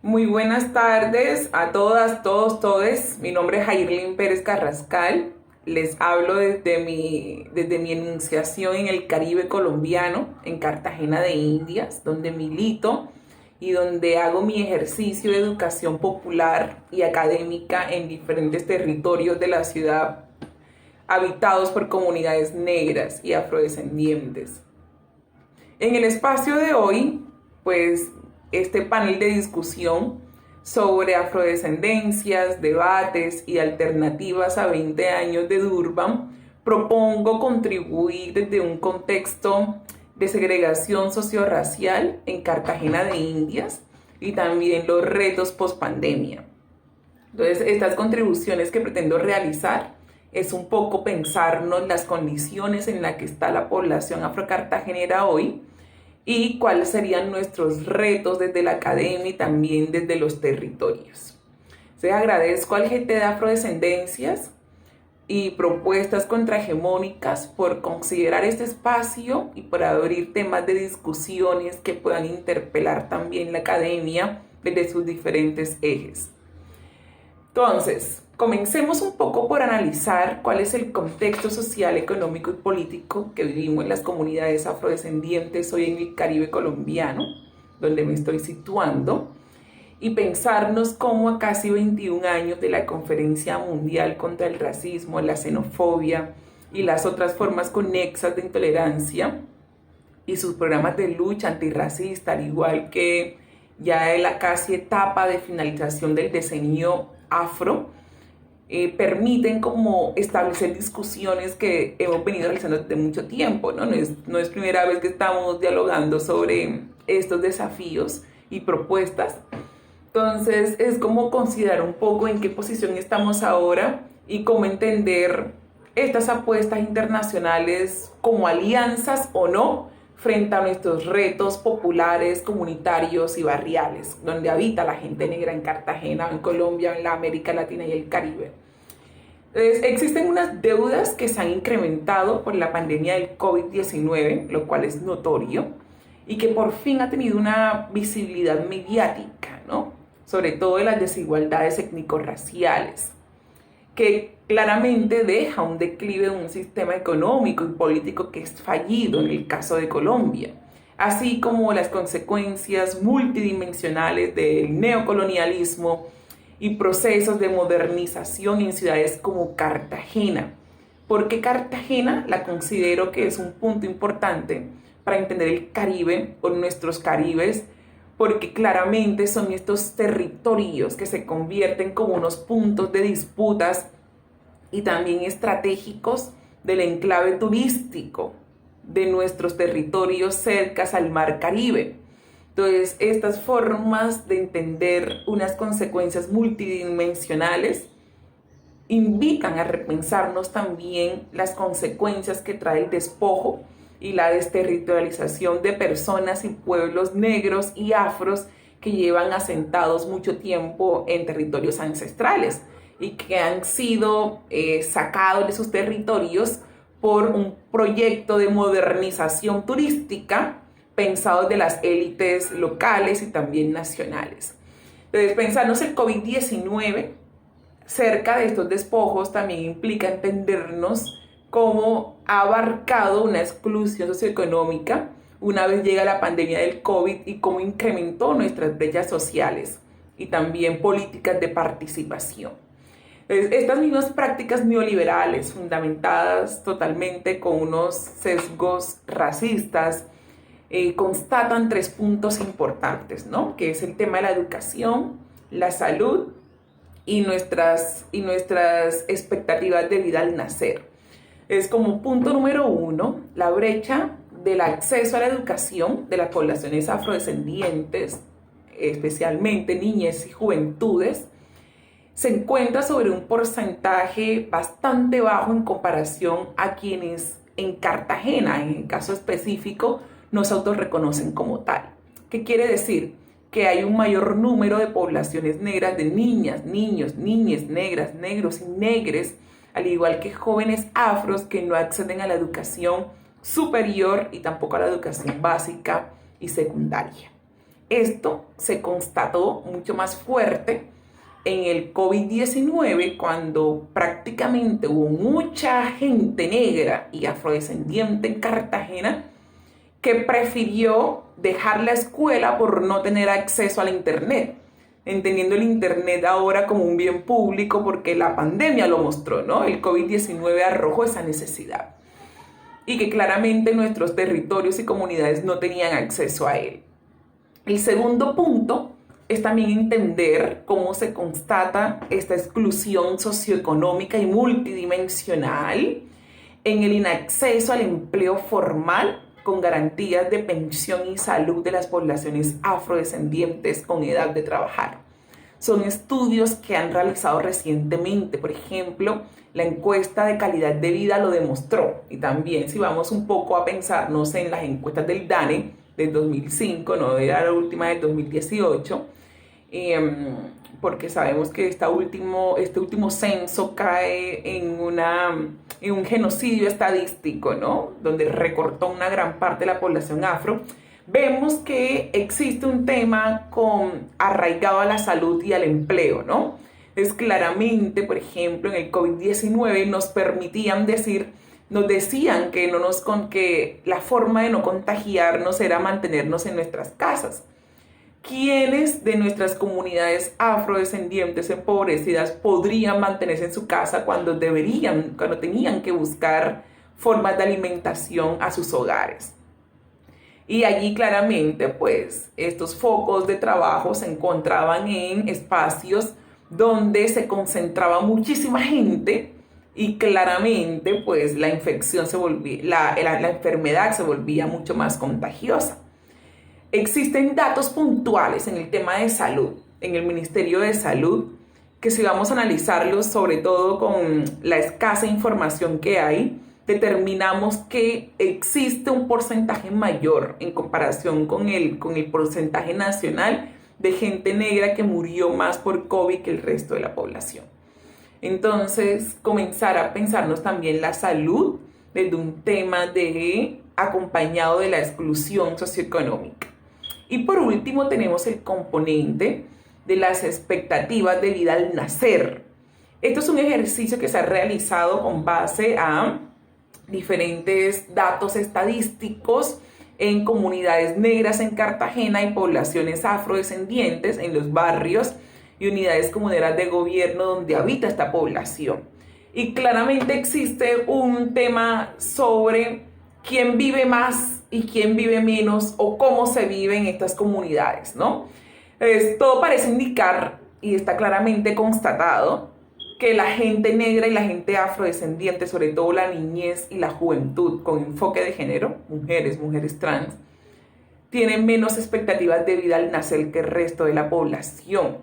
Muy buenas tardes a todas, todos, todes. Mi nombre es Jairlin Pérez Carrascal. Les hablo desde mi enunciación en el Caribe colombiano, en Cartagena de Indias, donde milito y donde hago mi ejercicio de educación popular y académica en diferentes territorios de la ciudad habitados por comunidades negras y afrodescendientes. En el espacio de hoy, pues este panel de discusión sobre afrodescendencias, debates y alternativas a 20 años de Durban, propongo contribuir desde un contexto de segregación sociorracial en Cartagena de Indias y también los retos post-pandemia. Entonces, estas contribuciones que pretendo realizar es un poco pensarnos las condiciones en las que está la población afrocartagenera hoy y cuáles serían nuestros retos desde la academia y también desde los territorios. Entonces, agradezco al GT de Afrodescendencias y Propuestas Contrahegemónicas por considerar este espacio y por abrir temas de discusiones que puedan interpelar también la academia desde sus diferentes ejes. Entonces, comencemos un poco por analizar cuál es el contexto social, económico y político que vivimos en las comunidades afrodescendientes hoy en el Caribe colombiano, donde me estoy situando, y pensarnos cómo a casi 21 años de la Conferencia Mundial contra el Racismo, la Xenofobia y las otras formas conexas de intolerancia y sus programas de lucha antirracista, al igual que ya en la casi etapa de finalización del decenio afro, permiten como establecer discusiones que hemos venido realizando desde mucho tiempo, ¿no? No es primera vez que estamos dialogando sobre estos desafíos y propuestas. Entonces es como considerar un poco en qué posición estamos ahora y cómo entender estas apuestas internacionales como alianzas o no frente a nuestros retos populares, comunitarios y barriales, donde habita la gente negra en Cartagena, en Colombia, en la América Latina y el Caribe. Entonces, existen unas deudas que se han incrementado por la pandemia del COVID-19, lo cual es notorio, y que por fin ha tenido una visibilidad mediática, ¿no? Sobre todo de las desigualdades étnico-raciales, que claramente deja un declive de un sistema económico y político que es fallido en el caso de Colombia, así como las consecuencias multidimensionales del neocolonialismo y procesos de modernización en ciudades como Cartagena. ¿Por qué Cartagena? La considero que es un punto importante para entender el Caribe o nuestros Caribes, porque claramente son estos territorios que se convierten como unos puntos de disputas y también estratégicos del enclave turístico de nuestros territorios cercas al mar Caribe. Entonces, estas formas de entender unas consecuencias multidimensionales invitan a repensarnos también las consecuencias que trae el despojo y la desterritorialización de personas y pueblos negros y afros que llevan asentados mucho tiempo en territorios ancestrales y que han sido sacados de sus territorios por un proyecto de modernización turística pensado de las élites locales y también nacionales. Entonces, pensarnos el COVID-19 cerca de estos despojos también implica entendernos cómo ha abarcado una exclusión socioeconómica una vez llega la pandemia del COVID y cómo incrementó nuestras brechas sociales y también políticas de participación. Estas mismas prácticas neoliberales fundamentadas totalmente con unos sesgos racistas constatan 3 puntos importantes, ¿no? Que es el tema de la educación, la salud y nuestras expectativas de vida al nacer. Es como punto número 1, la brecha del acceso a la educación de las poblaciones afrodescendientes, especialmente niñez y juventudes, se encuentra sobre un porcentaje bastante bajo en comparación a quienes en Cartagena, en el caso específico, no se autorreconocen como tal. ¿Qué quiere decir? Que hay un mayor número de poblaciones negras, de niñas, niños, niñas, negras, negros y negres, al igual que jóvenes afros que no acceden a la educación superior y tampoco a la educación básica y secundaria. Esto se constató mucho más fuerte en el COVID-19, cuando prácticamente hubo mucha gente negra y afrodescendiente en Cartagena que prefirió dejar la escuela por no tener acceso al Internet, entendiendo el Internet ahora como un bien público porque la pandemia lo mostró, ¿no? El COVID-19 arrojó esa necesidad y que claramente nuestros territorios y comunidades no tenían acceso a él. El segundo punto es también entender cómo se constata esta exclusión socioeconómica y multidimensional en el inacceso al empleo formal con garantías de pensión y salud de las poblaciones afrodescendientes con edad de trabajar. Son estudios que han realizado recientemente, por ejemplo, la encuesta de calidad de vida lo demostró, y también si vamos un poco a pensarnos en las encuestas del DANE del 2005, no era la última del 2018, porque sabemos que este último censo cae en un genocidio estadístico, ¿no? Donde recortó una gran parte de la población afro. Vemos que existe un tema arraigado a la salud y al empleo, ¿no? Es claramente, por ejemplo, en el COVID-19 nos decían que la forma de no contagiarnos era mantenernos en nuestras casas. ¿Quiénes de nuestras comunidades afrodescendientes empobrecidas podrían mantenerse en su casa cuando tenían que buscar formas de alimentación a sus hogares? Y allí claramente, pues, estos focos de trabajo se encontraban en espacios donde se concentraba muchísima gente y claramente, pues, la enfermedad se volvía mucho más contagiosa. Existen datos puntuales en el tema de salud, en el Ministerio de Salud, que si vamos a analizarlos, sobre todo con la escasa información que hay, determinamos que existe un porcentaje mayor en comparación con el porcentaje nacional de gente negra que murió más por COVID que el resto de la población. Entonces, comenzar a pensarnos también la salud desde un tema acompañado de la exclusión socioeconómica. Y por último tenemos el componente de las expectativas de vida al nacer. Esto es un ejercicio que se ha realizado con base a diferentes datos estadísticos en comunidades negras en Cartagena y poblaciones afrodescendientes en los barrios y unidades comuneras de gobierno donde habita esta población. Y claramente existe un tema sobre quién vive más y quién vive menos o cómo se vive en estas comunidades, ¿no? Todo parece indicar, y está claramente constatado, que la gente negra y la gente afrodescendiente, sobre todo la niñez y la juventud con enfoque de género, mujeres trans, tienen menos expectativas de vida al nacer que el resto de la población.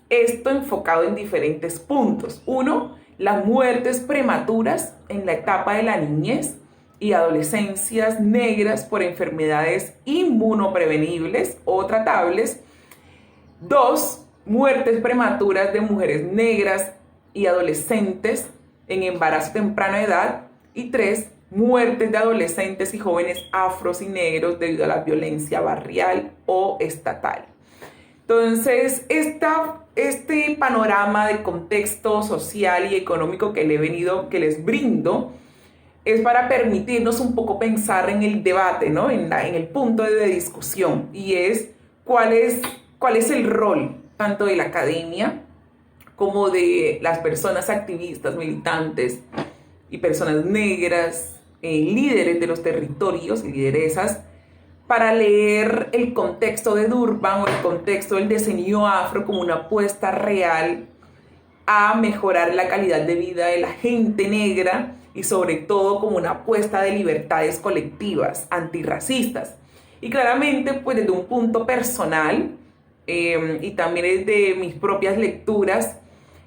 Esto enfocado en diferentes puntos. Uno, las muertes prematuras en la etapa de la niñez y adolescencias negras por enfermedades inmunoprevenibles o tratables. 2, muertes prematuras de mujeres negras y adolescentes en embarazo temprana edad. Y 3, muertes de adolescentes y jóvenes afros y negros debido a la violencia barrial o estatal. Entonces, este panorama de contexto social y económico que les brindo, es para permitirnos un poco pensar en el debate, ¿no? En el punto de discusión, y es cuál es el rol tanto de la academia como de las personas activistas, militantes y personas negras, líderes de los territorios y lideresas, para leer el contexto de Durban o el contexto del decenio afro como una apuesta real a mejorar la calidad de vida de la gente negra y sobre todo como una apuesta de libertades colectivas, antirracistas. Y claramente, pues desde un punto personal y también desde mis propias lecturas,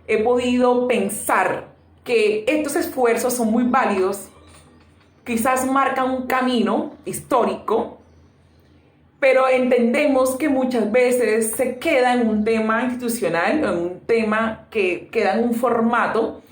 he podido pensar que estos esfuerzos son muy válidos, quizás marcan un camino histórico, pero entendemos que muchas veces se queda en un tema institucional, en un tema que queda en un formato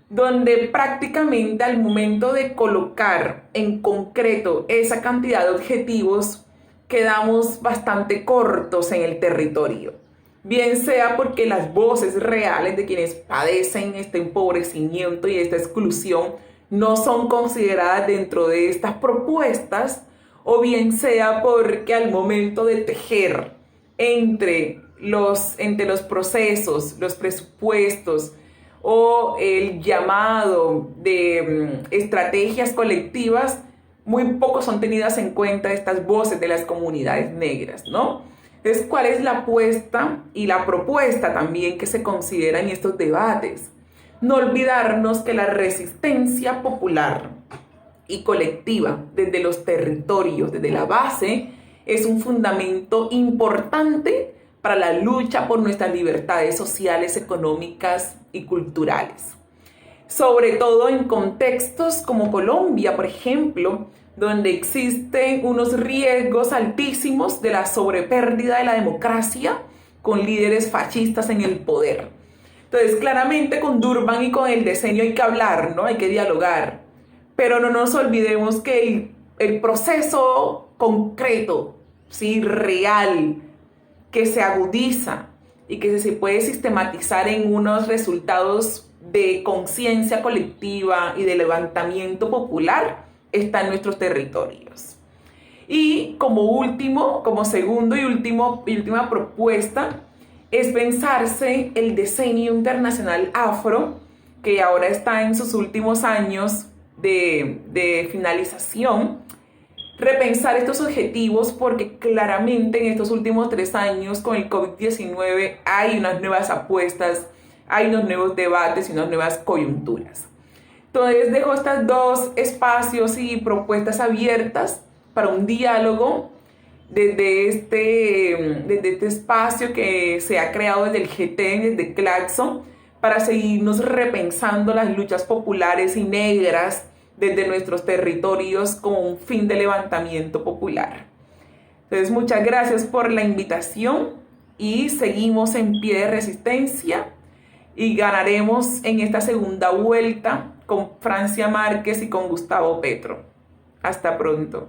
donde prácticamente al momento de colocar en concreto esa cantidad de objetivos, quedamos bastante cortos en el territorio. Bien sea porque las voces reales de quienes padecen este empobrecimiento y esta exclusión no son consideradas dentro de estas propuestas, o bien sea porque al momento de tejer entre los procesos, los presupuestos o el llamado de estrategias colectivas, muy poco son tenidas en cuenta estas voces de las comunidades negras, ¿no? Entonces, ¿cuál es la apuesta y la propuesta también que se considera en estos debates? No olvidarnos que la resistencia popular y colectiva desde los territorios, desde la base, es un fundamento importante para la lucha por nuestras libertades sociales, económicas y culturales. Sobre todo en contextos como Colombia, por ejemplo, donde existen unos riesgos altísimos de la sobrepérdida de la democracia con líderes fascistas en el poder. Entonces, claramente con Durban y con el decenio hay que hablar, ¿no? Hay que dialogar. Pero no nos olvidemos que el proceso concreto, ¿sí? Real, que se agudiza y que se puede sistematizar en unos resultados de conciencia colectiva y de levantamiento popular, está en nuestros territorios. Y como segundo y última propuesta, es pensarse el decenio internacional afro, que ahora está en sus últimos años de finalización, repensar estos objetivos porque claramente en estos últimos 3 años con el COVID-19 hay unas nuevas apuestas, hay unos nuevos debates y unas nuevas coyunturas. Entonces dejo estos 2 espacios y propuestas abiertas para un diálogo desde este espacio que se ha creado desde el GT, desde Claxon, para seguirnos repensando las luchas populares y negras desde nuestros territorios como un fin de levantamiento popular. Entonces, muchas gracias por la invitación y seguimos en pie de resistencia y ganaremos en esta segunda vuelta con Francia Márquez y con Gustavo Petro. Hasta pronto.